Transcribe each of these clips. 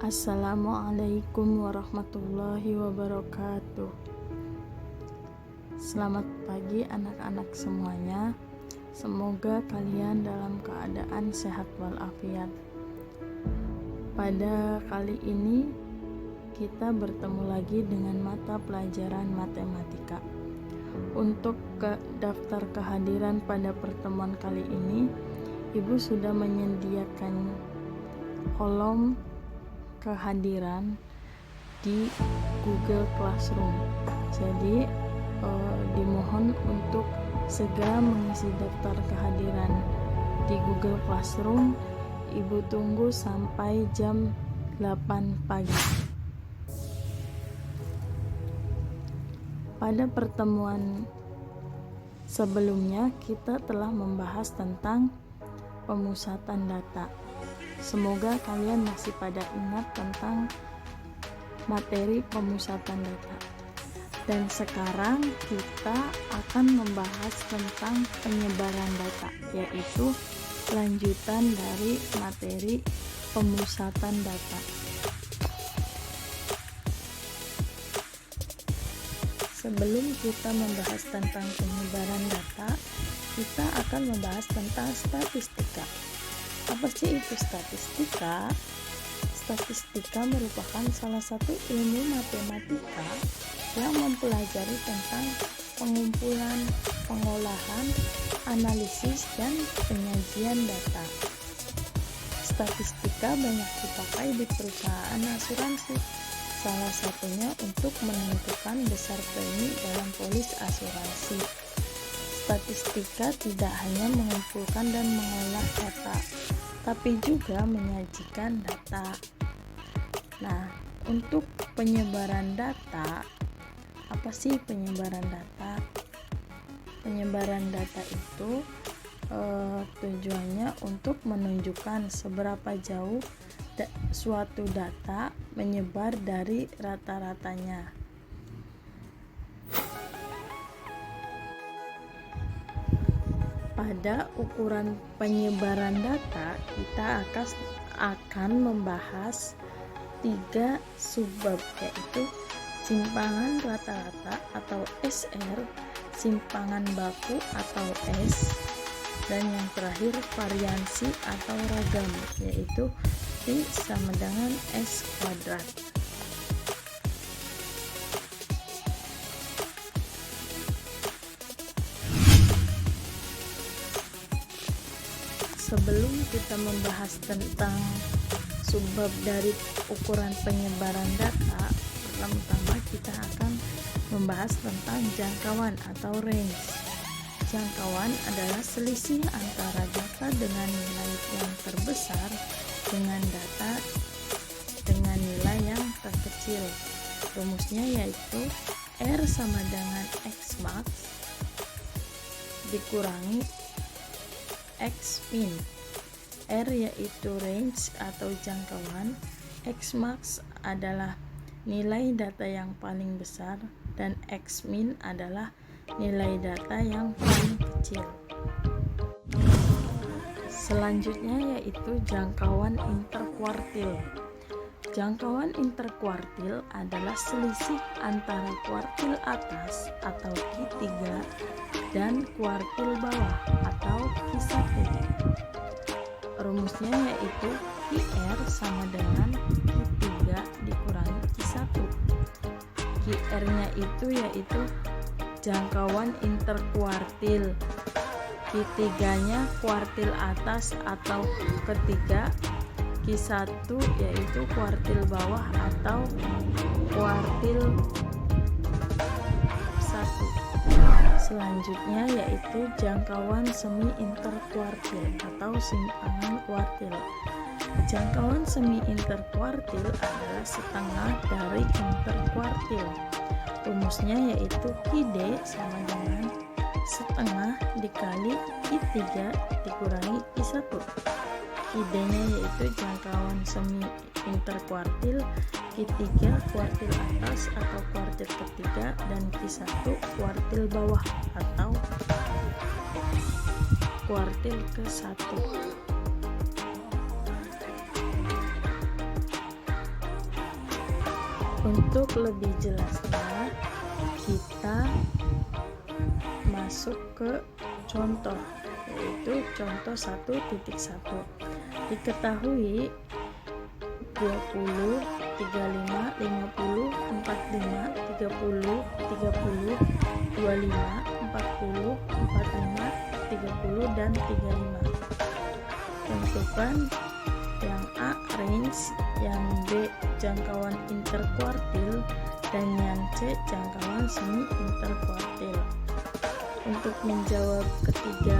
Assalamualaikum warahmatullahi wabarakatuh. Selamat pagi anak-anak semuanya. Semoga kalian dalam keadaan sehat walafiat. Pada kali ini kita bertemu lagi dengan mata pelajaran matematika. Untuk daftar kehadiran pada pertemuan kali ini, Ibu sudah menyediakan kolom kehadiran di Google Classroom. Jadi dimohon untuk segera mengisi daftar kehadiran di Google Classroom. Ibu tunggu sampai jam 8 pagi. Pada pertemuan sebelumnya kita telah membahas tentang pemusatan data. Semoga kalian masih pada ingat tentang materi pemusatan data. Dan sekarang kita akan membahas tentang penyebaran data, yaitu lanjutan dari materi pemusatan data. Sebelum kita membahas tentang penyebaran data, kita akan membahas tentang statistika. Apa sih itu statistika? Statistika merupakan salah satu ilmu matematika yang mempelajari tentang pengumpulan, pengolahan, analisis, dan penyajian data. Statistika banyak dipakai di perusahaan asuransi, salah satunya untuk menentukan besar premi dalam polis asuransi. Statistika tidak hanya mengumpulkan dan mengolah data, tapi juga menyajikan data. Nah, untuk penyebaran data, apa sih penyebaran data? Penyebaran data itu tujuannya untuk menunjukkan seberapa jauh suatu data menyebar dari rata-ratanya. Pada ukuran penyebaran data, kita akan membahas 3 subbab, yaitu simpangan rata-rata atau SR, simpangan baku atau S, dan yang terakhir variansi atau ragam, yaitu I sama dengan S kuadrat. Sebelum kita membahas tentang subbab dari ukuran penyebaran data, pertama kita akan membahas tentang jangkauan atau range. Jangkauan adalah selisih antara data dengan nilai yang terbesar dengan data dengan nilai yang terkecil. Rumusnya yaitu R sama dengan X max dikurangi X min. R yaitu range atau jangkauan, X max adalah nilai data yang paling besar, dan X min adalah nilai data yang paling kecil. Selanjutnya yaitu jangkauan interkuartil. Jangkauan interkuartil adalah selisih antara kuartil atas atau Q3 dan kuartil bawah atau Q1. Rumusnya yaitu QR sama dengan Q3 dikurangi Q1. QR-nya itu yaitu jangkauan interkuartil. Q3-nya kuartil atas atau ketiga, Q1 yaitu kuartil bawah atau kuartil 1. Selanjutnya yaitu jangkauan semi interkuartil atau simpangan kuartil. Jangkauan semi interkuartil adalah setengah dari interkuartil. Rumusnya yaitu Q_D sama dengan setengah dikali Q3 dikurangi Q1. Q_D-nya yaitu jangkauan semi interkuartil, Q3 kuartil atas atau kuartil ketiga, dan Q1 kuartil bawah atau kuartil ke-1. Untuk lebih jelasnya, kita masuk ke contoh, yaitu contoh 1.1. Diketahui 20, 35, 50, 45, 30, 30, 25, 40, 45, 30, dan 35. Tentukan yang A range, yang B jangkauan interkuartil, dan yang C jangkauan semi interkuartil. Untuk menjawab ketiga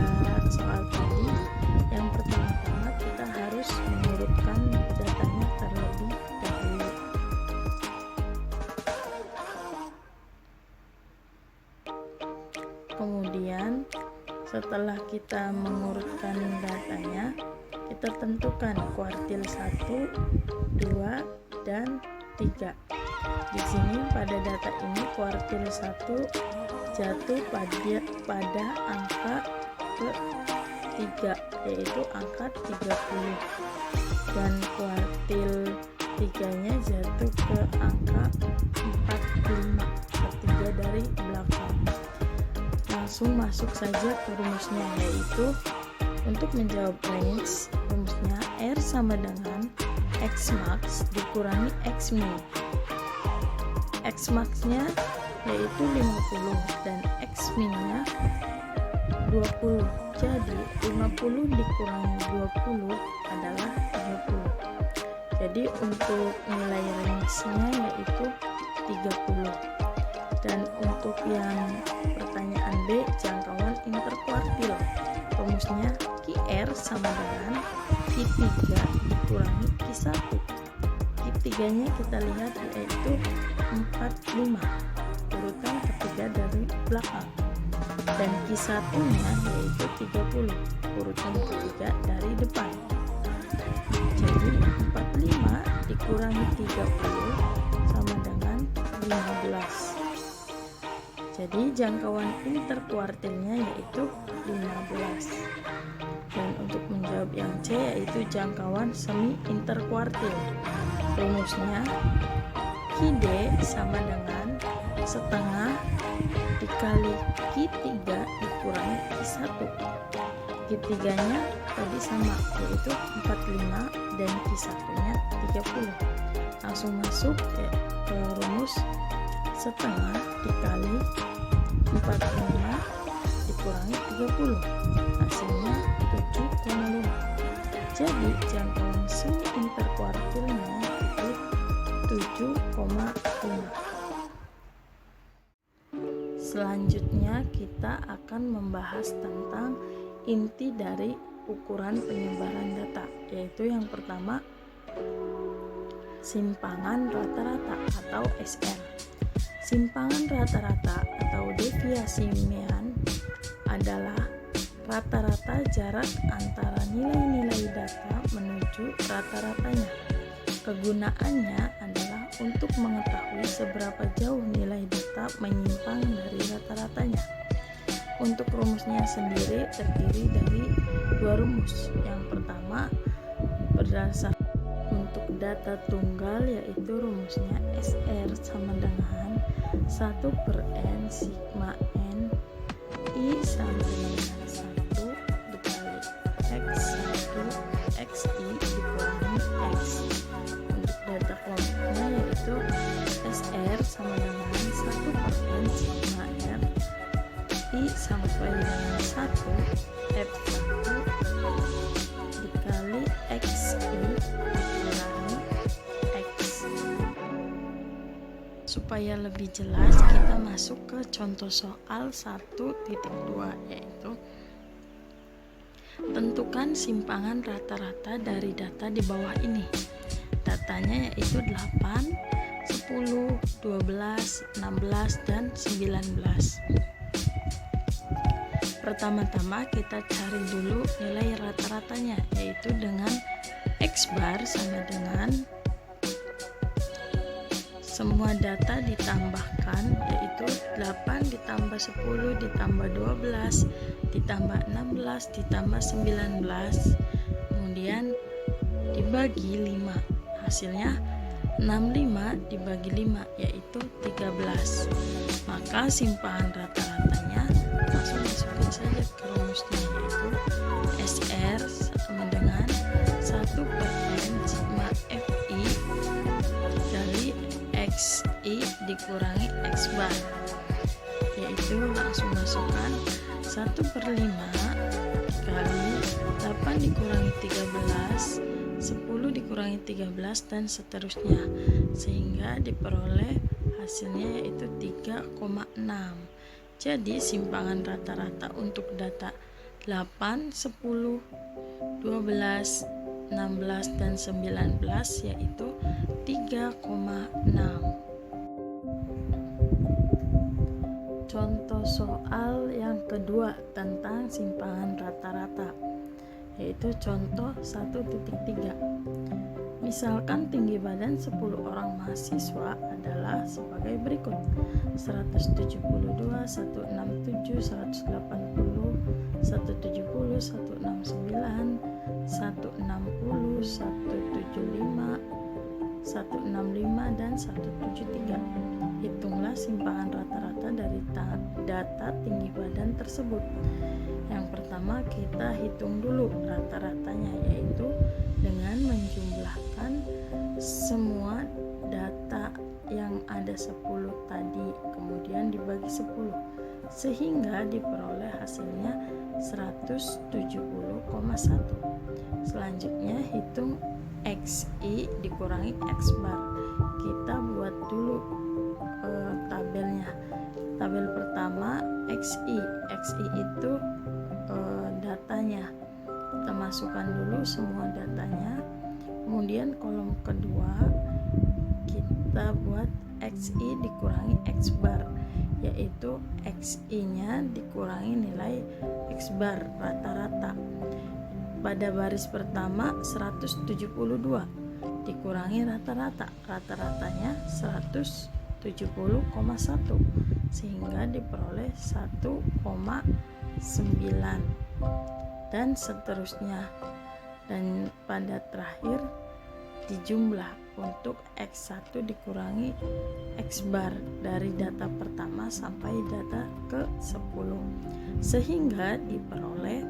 soal tadi, yang pertama-tama kita harus mengurutkan datanya terlebih dahulu. Kemudian setelah kita mengurutkan datanya, kita tentukan kuartil 1, 2, dan 3. Di sini pada data ini kuartil 1 jatuh pada angka ke-3, yaitu angka 30, dan kuartil 3-nya jatuh ke angka 45, ketiga dari belakang. Langsung masuk saja ke rumusnya, yaitu untuk menjawab range, rumusnya R sama dengan X max dikurangi X min. X max-nya yaitu 50 dan X min-nya 20. Jadi 50 dikurangi 20 adalah 30. Jadi untuk nilai range-nya yaitu 30. Dan untuk yang pertanyaan B, jangkauan interkuartil, rumusnya QR sama dengan Q3 dikurangi Q1. Q3-nya kita lihat yaitu 45, urutan ketiga dari belakang, dan Q1-nya yaitu 30, urutan ketiga dari depan. Jadi 45 dikurangi 30 sama dengan 15. Jadi jangkauan interkuartilnya yaitu 15. Dan untuk menjawab yang C yaitu jangkauan semi interkuartil, rumusnya Qd sama dengan setengah dikali Q3 dikurangi Q1. Q3-nya tadi sama, yaitu 45, dan Q1-nya 30. Langsung masuk ke rumus setengah dikali 45 dikurangi 30, hasilnya 7,5. Jadi jangkauan semi interkuartilnya itu 7,5. Selanjutnya kita akan membahas tentang inti dari ukuran penyebaran data, yaitu yang pertama simpangan rata-rata atau SR. Simpangan rata-rata atau deviasi mean adalah rata-rata jarak antara nilai-nilai data menuju rata-ratanya. Kegunaannya adalah untuk mengetahui seberapa jauh nilai data menyimpang dari rata-ratanya. Untuk rumusnya sendiri terdiri dari dua rumus. Yang pertama berdasarkan untuk data tunggal, yaitu rumusnya SR sama dengan 1/n sigma n I sama dengan 1 dikali X1 XI dikurangi X. Untuk data kelompoknya yaitu SR sama dengan 1/n sigma r I sampai dengan 1 F1 dikali XI dikurangi X. Supaya lebih jelas, kita masuk ke contoh soal 1.2, yaitu tentukan simpangan rata-rata dari data di bawah ini. Datanya yaitu 8, 10, 12, 16, dan 19. Pertama-tama kita cari dulu nilai rata-ratanya, yaitu dengan X bar sama dengan semua data ditambahkan, yaitu 8 ditambah 10 ditambah 12 ditambah 16 ditambah 19, kemudian dibagi 5, hasilnya 65 dibagi 5 yaitu 13. Maka simpangan rata-ratanya langsung masukin saja ke rumusnya, yaitu SR sama dengan 1/n sigma FI dari XI dikurangi X bar, yaitu langsung masukkan 1/5 kali 8 dikurangi 13, 10 dikurangi 13 dan seterusnya, sehingga diperoleh hasilnya yaitu 3,6. Jadi simpangan rata-rata untuk data 8, 10, 12, 16 dan 19 yaitu 3,6. Contoh soal yang kedua tentang simpangan rata-rata, yaitu contoh 1.3. Misalkan tinggi badan 10 orang mahasiswa adalah sebagai berikut: 172, 167, 180, 170, 169, 160, 175, 165 dan 173. Hitunglah simpangan rata-rata dari data tinggi badan tersebut. Yang pertama kita hitung dulu rata-ratanya, yaitu dengan menjumlahkan semua data yang ada 10 tadi kemudian dibagi 10 sehingga diperoleh hasilnya 170,1. Selanjutnya hitung XI dikurangi X bar. Kita buat dulu tabelnya. Tabel pertama XI itu datanya. Kita masukkan dulu semua datanya. Kemudian kolom kedua kita buat XI dikurangi X bar, yaitu XI-nya dikurangi nilai X bar rata-rata. Pada baris pertama 172 dikurangi rata-rata, rata-ratanya 170,1 sehingga diperoleh 1,9 dan seterusnya. Dan pada terakhir dijumlah untuk X1 dikurangi X bar dari data pertama sampai data ke-10 sehingga diperoleh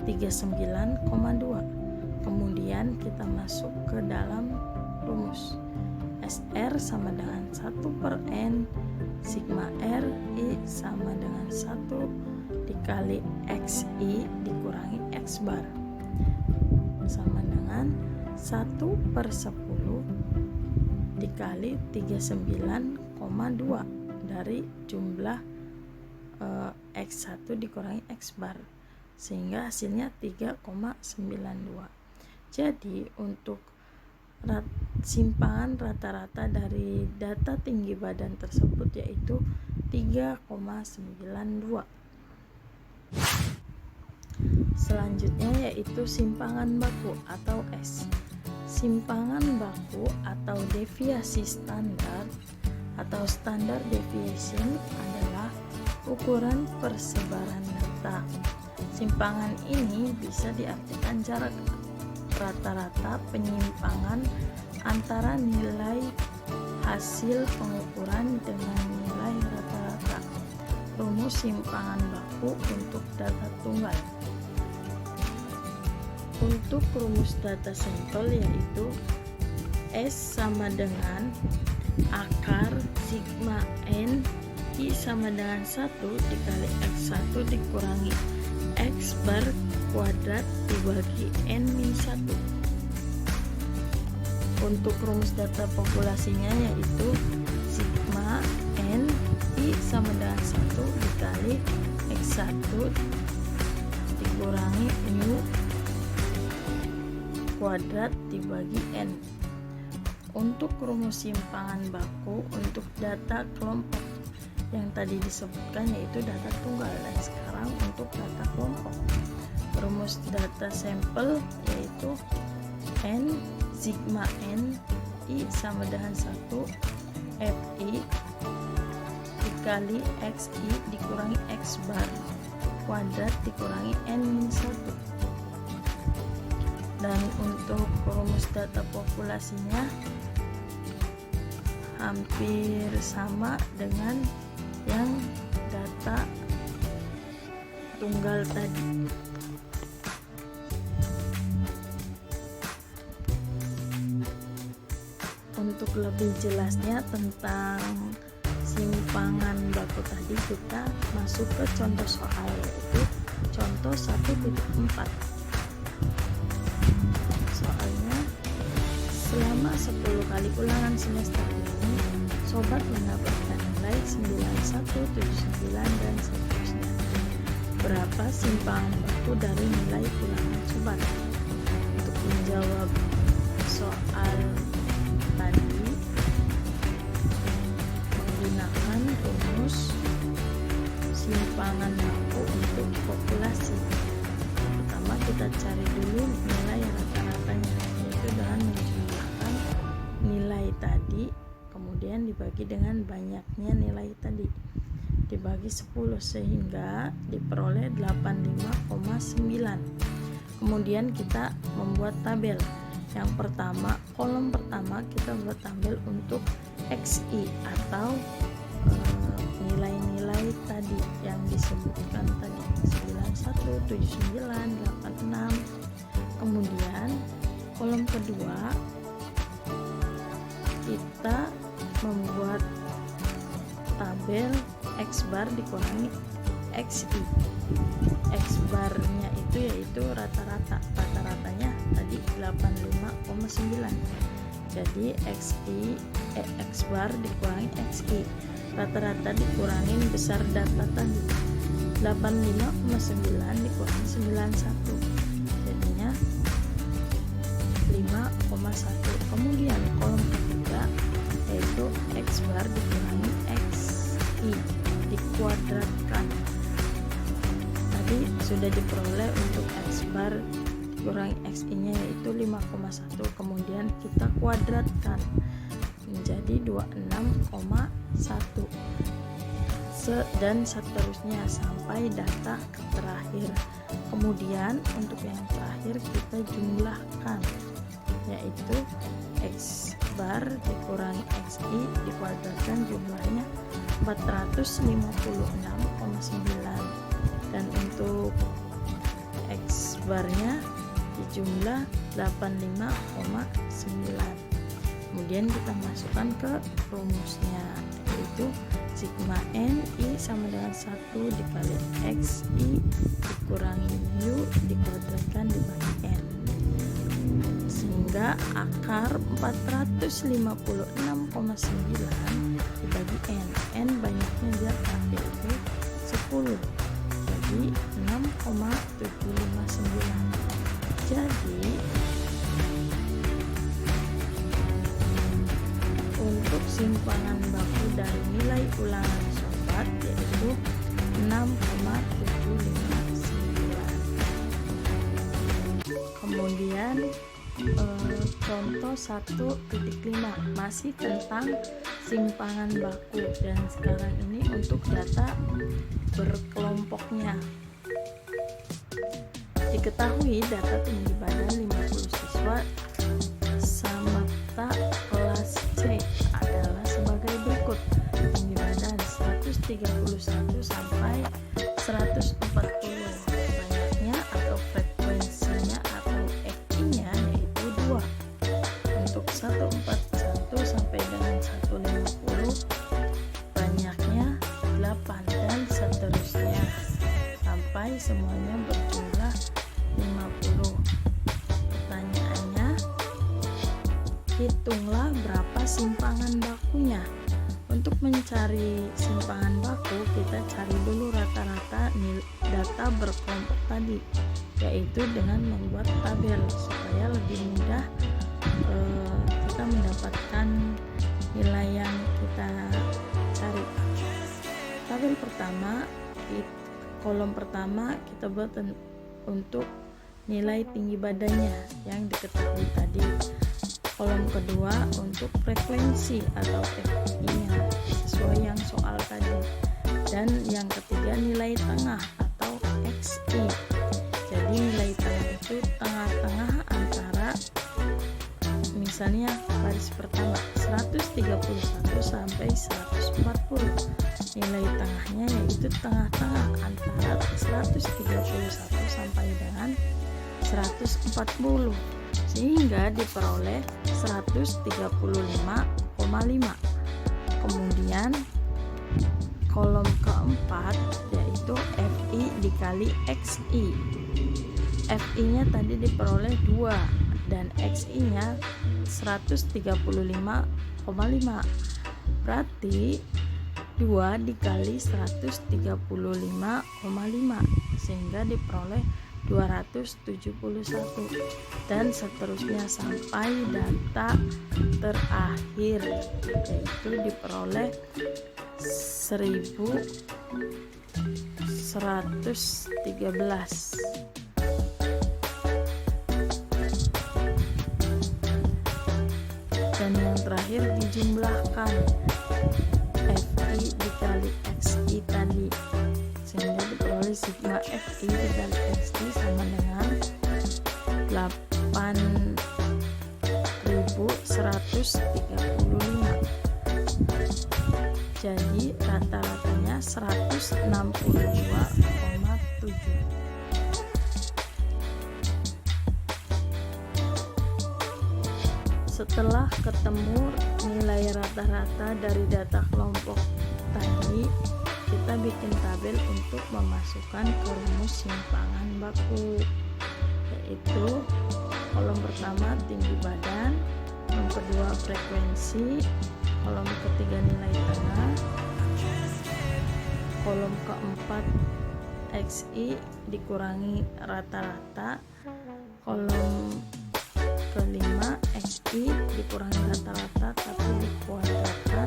39,2. Kemudian kita masuk ke dalam rumus. SR sama dengan 1/n sigma R I sama dengan 1 dikali XI dikurangi X bar sama dengan 1/10 dikali 39,2 dari jumlah X1 dikurangi X bar sehingga hasilnya 3,92. Jadi untuk simpangan rata-rata dari data tinggi badan tersebut yaitu 3,92. Selanjutnya yaitu simpangan baku atau S. Simpangan baku atau deviasi standar atau standard deviation adalah ukuran persebaran data. Simpangan ini bisa diartikan jarak rata-rata penyimpangan antara nilai hasil pengukuran dengan nilai rata-rata. Rumus simpangan baku untuk data tunggal. Untuk rumus data sampel yaitu S sama dengan akar sigma N I sama dengan 1 dikali X1 dikurangi X bar kuadrat dibagi N-1. Untuk rumus data populasinya yaitu sigma N I sama dengan 1 dikali X1 dikurangi mu kuadrat dibagi N. Untuk rumus simpangan baku untuk data kelompok yang tadi disebutkan yaitu data tunggal, dan sekarang untuk data kelompok. Rumus data sampel yaitu N sigma N I sama dengan 1 FI dikali XI dikurangi X bar kuadrat dikurangi N-1. Dan untuk rumus data populasinya hampir sama dengan yang data tunggal tadi. Untuk lebih jelasnya tentang simpangan baku tadi, kita masuk ke contoh soal, yaitu contoh 1.4. soalnya, selama 10 kali ulangan semester ini sobat mendapatkan nilai 91, 79, dan seterusnya. Berapa simpangan baku dari nilai ulangan sobat? Untuk menjawab soal tadi menggunakan rumus simpangan baku untuk populasi. Pertama, kita cari dulu nilai rata-ratanya, yaitu dengan menjumlahkan nilai tadi kemudian dibagi dengan banyaknya nilai tadi, dibagi 10 sehingga diperoleh 85,9. kemudian kita membuat tabel. Yang pertama, kolom pertama kita buat tabel untuk XI atau nilai-nilai tadi yang disebutkan tadi, 91, 79, 86. Kemudian kolom kedua kita membuat tabel X bar dikurangi XI. X barnya itu yaitu rata-ratanya tadi 85,9. Jadi X bar dikurangi XI, rata-rata dikurangin besar data tadi, 85,9 dikurangi 91, jadinya 5,1. Kemudian kolom ketiga yaitu X bar dikurangi XI dikuadratkan. Tadi sudah diperoleh untuk X bar dikurangi XI nya yaitu 5,1, kemudian kita kuadratkan menjadi 26,1 dan seterusnya sampai data terakhir. Kemudian untuk yang terakhir kita jumlahkan, yaitu X bar dikurangi XI dikuadratkan, jumlahnya 456,9, dan untuk X barnya dijumlah 85,9. Kemudian kita masukkan ke rumusnya, yaitu sigma NI sama dengan 1 dikali XI dikurangi U dikuadratkan dibagi N, sehingga akar 456,9 dibagi N. N banyaknya jatah yaitu 10, jadi 6,759. Jadi untuk simpangan baku dari nilai ulangan sobat yaitu 6,759. Kemudian contoh 1.5 masih tentang simpangan baku, dan sekarang ini untuk data berkelompoknya. Diketahui data tinggi badan 50 siswa Samapta kelas C adalah sebagai berikut: tinggi badan 131 sampai 140, banyaknya atau frekuensinya atau FI-nya yaitu 2. Untuk 141 sampai dengan 150, banyaknya 8, dan seterusnya sampai semuanya berjumlah 50. Pertanyaannya, hitunglah berapa simpangan bakunya. Untuk mencari simpangan baku, kita cari dulu rata-rata data berkelompok tadi, yaitu dengan membuat tabel supaya lebih mudah kita mendapatkan nilai yang kita cari. Tabel pertama, kolom pertama kita buat untuk nilai tinggi badannya yang diketahui tadi. Kolom kedua untuk frekuensi atau FI-nya sesuai yang soal tadi, dan yang ketiga nilai tengah atau XI. Jadi nilai tengah itu tengah-tengah antara Misalnya baris pertama 131 sampai 140. Nilai tengahnya yaitu tengah-tengah antara 131 sampai dengan 140, sehingga diperoleh 135,5. Kemudian kolom keempat yaitu FI dikali XI. FI nya tadi diperoleh 2 dan XI nya 135,5. Berarti 2 dikali 135,5 sehingga diperoleh 271, dan seterusnya sampai data terakhir yaitu diperoleh 1113. Dan yang terakhir dijumlahkan FI dikali XI tadi, sehingga diperoleh sigma FI dikali XI sama dengan 8135. Jadi rata-ratanya 162,7. Setelah ketemu nilai rata-rata dari data kelompok tadi, kita bikin tabel untuk memasukkan ke rumus simpangan baku, yaitu kolom pertama tinggi badan, kolom kedua frekuensi, kolom ketiga nilai tengah, kolom keempat XI dikurangi rata-rata, kolom kelima XI dikurangi rata-rata tapi dikuadratkan,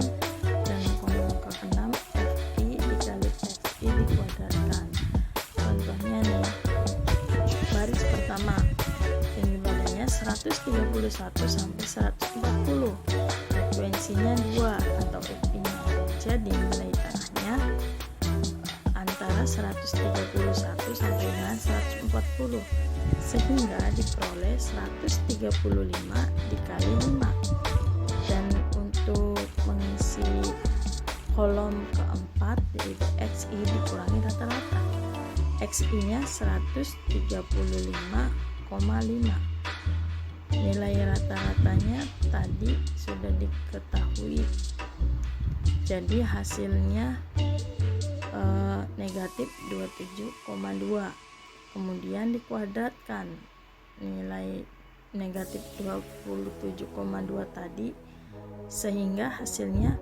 dan kolom keenam FI dikali XI dikuadratkan. Contohnya nih, baris pertama tinggi badannya 131 sampai 140, frekuensinya 2 atau FI nya, jadi nilai tengahnya antara 131 sampai dengan 140, sehingga diperoleh 135 dikali 5. Dan untuk mengisi kolom keempat yaitu XI dikurangi rata-rata, XI nya 135,5. Nilai rata-ratanya tadi sudah diketahui, jadi hasilnya negatif 27,2. Kemudian dikuadratkan nilai negatif 27,2 tadi, sehingga hasilnya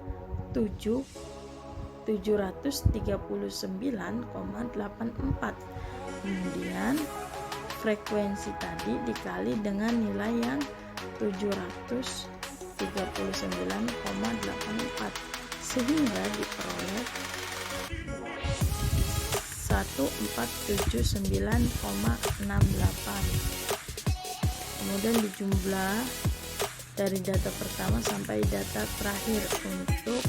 739,84. Kemudian frekuensi tadi dikali dengan nilai yang 739,84 sehingga diperoleh 1479,68. Kemudian dijumlah dari data pertama sampai data terakhir untuk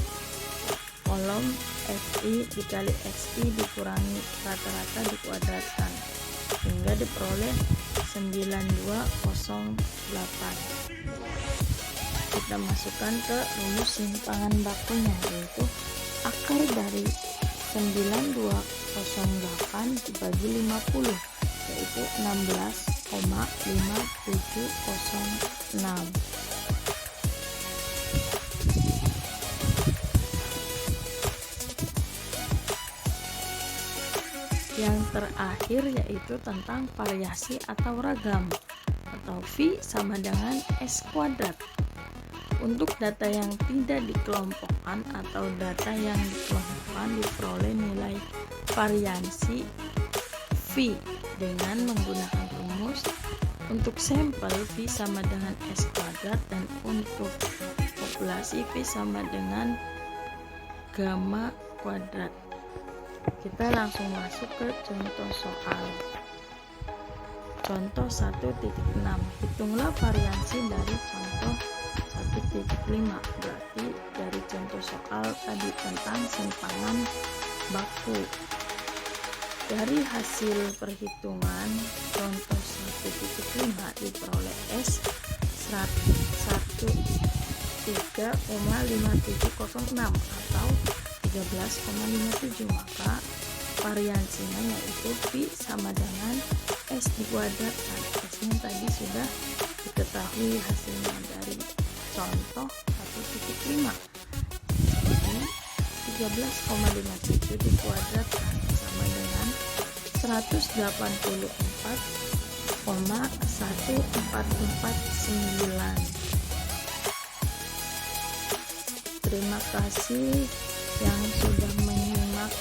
kolom FI dikali XI dikurangi rata-rata dikuadratkan hingga diperoleh 9208. Kita masukkan ke rumus simpangan bakunya, yaitu akar dari 9208 dibagi 50, yaitu 16,5706. Yang terakhir yaitu tentang variasi atau ragam, atau V sama dengan S kuadrat. Untuk data yang tidak dikelompokkan atau data yang dikelompokkan diperoleh nilai variansi V dengan menggunakan rumus. Untuk sampel V sama dengan S kuadrat, dan untuk populasi V sama dengan gamma kuadrat. Kita langsung masuk ke contoh soal. Contoh 1.6. Hitunglah variansi dari contoh 1.5. Berarti dari contoh soal tadi tentang simpangan baku. Dari hasil perhitungan contoh 1.5 diperoleh S 1 yaitu 3,5706 atau 13,57, maka variansinya yaitu pi sama dengan S dikuadrat. Nah, S nya tadi sudah diketahui hasilnya dari contoh 1.5. Jadi 13,57 dikuadratkan sama dengan 184,1449. Terima kasih yang sudah menyimak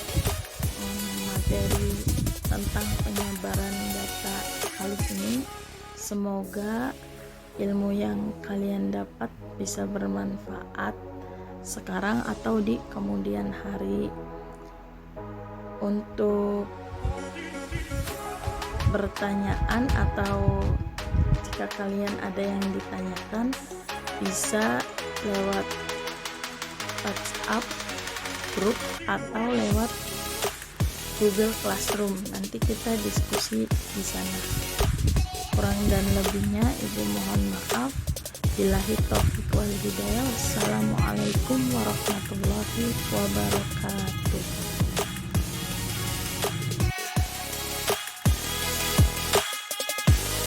materi tentang penyebaran data kali ini. Semoga ilmu yang kalian dapat bisa bermanfaat sekarang atau di kemudian hari. Untuk pertanyaan atau jika kalian ada yang ditanyakan, bisa lewat WhatsApp grup atau lewat Google Classroom. Nanti kita diskusi di sana. Kurang dan lebihnya ibu mohon maaf. Billahi taufiq wal hidayah. Wassalamualaikum warahmatullahi wabarakatuh.